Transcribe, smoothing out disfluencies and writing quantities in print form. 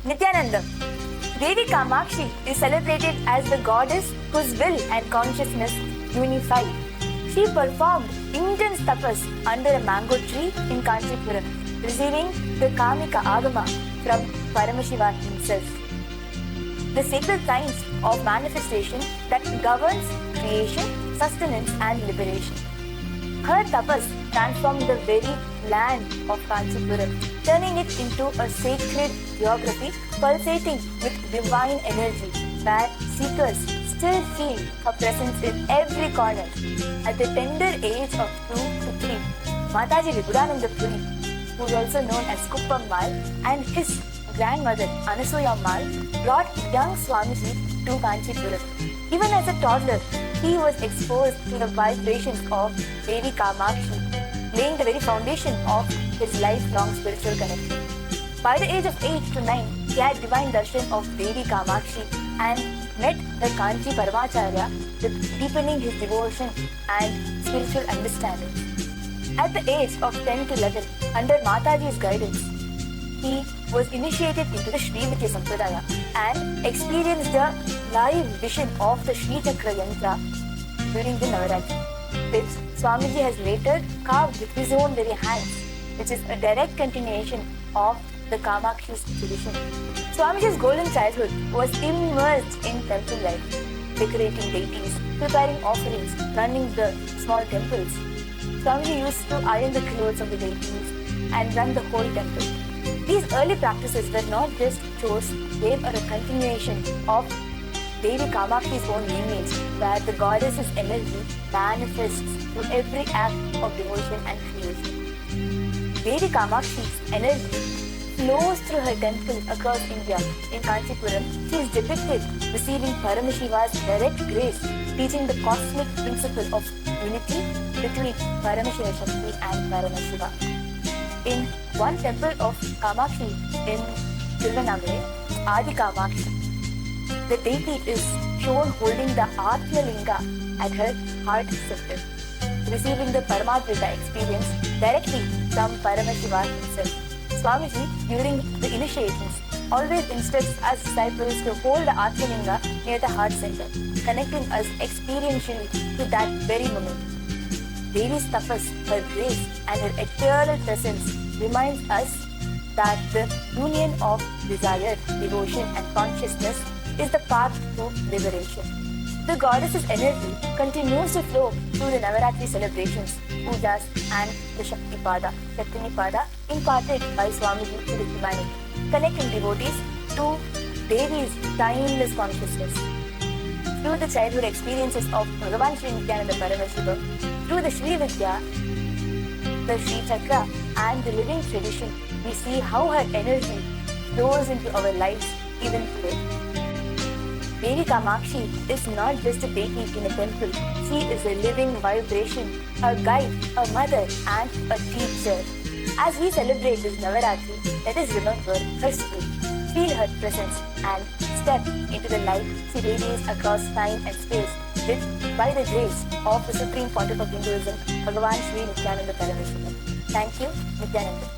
Nithyananda. Devi Kamakshi is celebrated as the goddess whose will and consciousness unify. She performed intense tapas under a mango tree in Kanchipuram, receiving the Kamika Agama from Paramashiva himself. The sacred science of manifestation that governs creation, sustenance and liberation. Her tapas transformed the very land of Kanchipuram, turning it into a sacred geography pulsating with divine energy, where seekers still feel her presence in every corner. At the tender age of 2 to 3, Mataji Vibudananda Puri, who is also known as Kuppammal, and his grandmother Anasuya Mal brought young Swamiji to Kanchipuram. Even as a toddler, he was exposed to the vibrations of Devi Kamakshi, laying the very foundation of his lifelong spiritual connection. By the age of 8 to 9, he had divine darshan of Devi Kamakshi and met the Kanchi Paramacharya, deepening his devotion and spiritual understanding. At the age of 10 to 11, under Mataji's guidance, he was initiated into the Sri Vidya Sampradaya and experienced the live vision of the Sri Chakra Yantra during the Navaratri, which Swamiji has later carved with his own very hands, which is a direct continuation of the Kamakshi's tradition. Swamiji's golden childhood was immersed in temple life, decorating deities, preparing offerings, running the small temples. Swamiji used to iron the clothes of the deities and run the whole temple. These early practices were not just chores, they were a continuation of Devi Kamakshi's own lineage, where the goddess's energy manifests through every act of devotion and creation. Devi Kamakshi's energy flows through her temple across India. In Kanchipuram, she is depicted receiving Paramashiva's direct grace, teaching the cosmic principle of unity between Paramashiva Shakti and Paramashiva. In one temple of Kamakshi in Tirunamale, Adi Kamakshi, the deity is shown holding the Atmalinga at her heart center, receiving the Paramadrita experience directly from Paramashiva himself. Swamiji, during the initiations, always instructs us disciples to hold the Atmalinga near the heart center, connecting us experientially to that very moment. Devi's tapas, her grace and her eternal presence reminds us that the union of desire, devotion and consciousness is the path to liberation. The goddess's energy continues to flow through the Navaratri celebrations, pujas and the Shakti Pada imparted by Swamiji to the humanity, connecting devotees to Devi's timeless consciousness. Through the childhood experiences of Bhagavan Sri Nithyananda Paramashiva, through the Sri Vidya, the Sri Chakra and the living tradition, we see how her energy flows into our lives even today. Devi Kamakshi is not just a deity in a temple. She is a living vibration, a guide, a mother and a teacher. As we celebrate this Navaratri, let us remember her spirit, feel her presence and step into the light she radiates across time and space with, by the grace of the Supreme Pontiff of Hinduism, Bhagavan Sri Nithyananda Paramashiva. Thank you, Nithyananda.